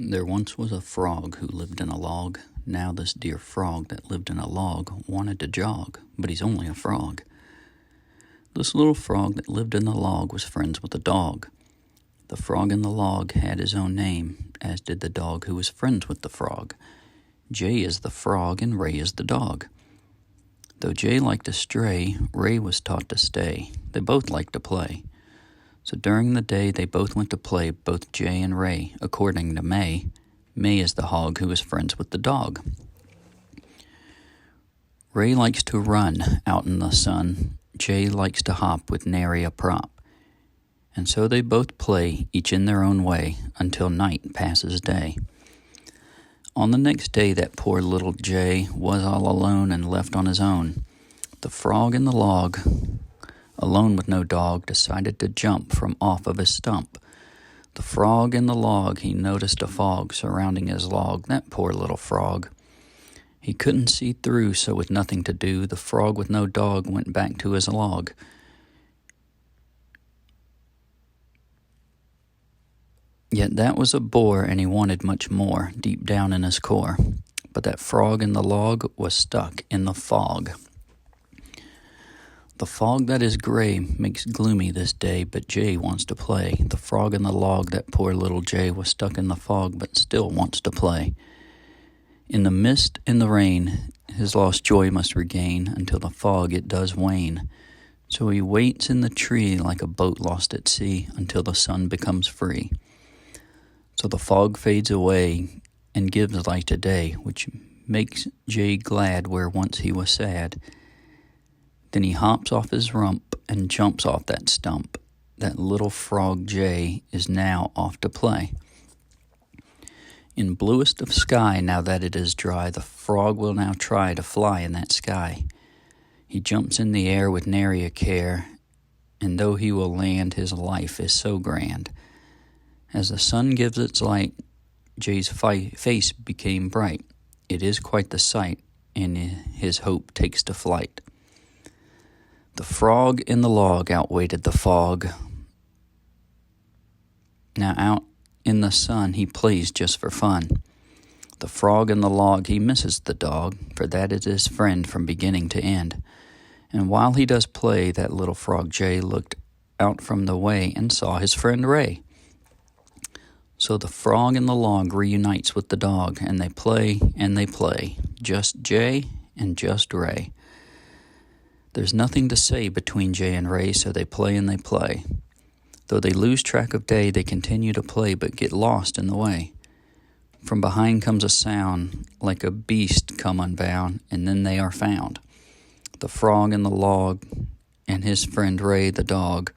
There once was a frog who lived in a log. Now this dear frog that lived in a log wanted to jog, but he's only a frog. This little frog that lived in the log was friends with a dog. The frog in the log had his own name, as did the dog who was friends with the frog. Jay is the frog and Ray is the dog. Though Jay liked to stray, Ray was taught to stay. They both liked to play. So during the day they both went to play, both Jay and Ray, according to May. May is the hog who is friends with the dog. Ray likes to run out in the sun. Jay likes to hop with nary a prop. And so they both play, each in their own way, until night passes day. On the next day that poor little Jay was all alone and left on his own. The frog in the log, alone with no dog, decided to jump from off of his stump. The frog in the log, he noticed a fog surrounding his log, that poor little frog. He couldn't see through, so with nothing to do, the frog with no dog went back to his log. Yet that was a bore, and he wanted much more, deep down in his core. But that frog in the log was stuck in the fog. The fog that is gray makes gloomy this day, but Jay wants to play. The frog in the log, that poor little Jay, was stuck in the fog, but still wants to play. In the mist, in the rain, his lost joy must regain, until the fog it does wane. So he waits in the tree like a boat lost at sea, until the sun becomes free. So the fog fades away and gives light to day, which makes Jay glad where once he was sad. Then he hops off his rump and jumps off that stump. That little frog Jay is now off to play. In bluest of sky, now that it is dry, the frog will now try to fly in that sky. He jumps in the air with nary a care, and though he will land, his life is so grand. As the sun gives its light, Jay's face became bright. It is quite the sight, and his hope takes to flight. The frog in the log outwaited the fog. Now out in the sun he plays just for fun. The frog in the log, he misses the dog, for that is his friend from beginning to end. And while he does play, that little frog Jay looked out from the way and saw his friend Ray. So the frog in the log reunites with the dog, and they play, just Jay and just Ray. There's nothing to say between Jay and Ray, so they play and they play. Though they lose track of day, they continue to play, but get lost in the way. From behind comes a sound, like a beast come unbound, and then they are found. The frog in the log and his friend Ray, the dog,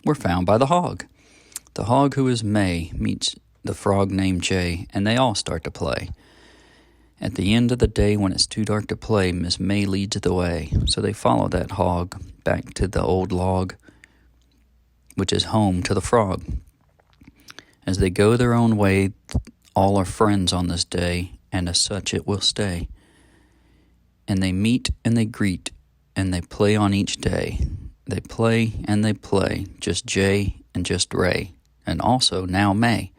were found by the hog. The hog, who is May, meets the frog named Jay, and they all start to play. At the end of the day, when it's too dark to play, Miss May leads the way. So they follow that hog back to the old log, which is home to the frog. As they go their own way, all are friends on this day, and as such it will stay. And they meet and they greet, and they play on each day. They play and they play, just Jay and just Ray, and also now May.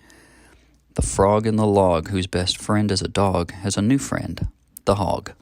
The frog in the log, whose best friend is a dog, has a new friend, the hog.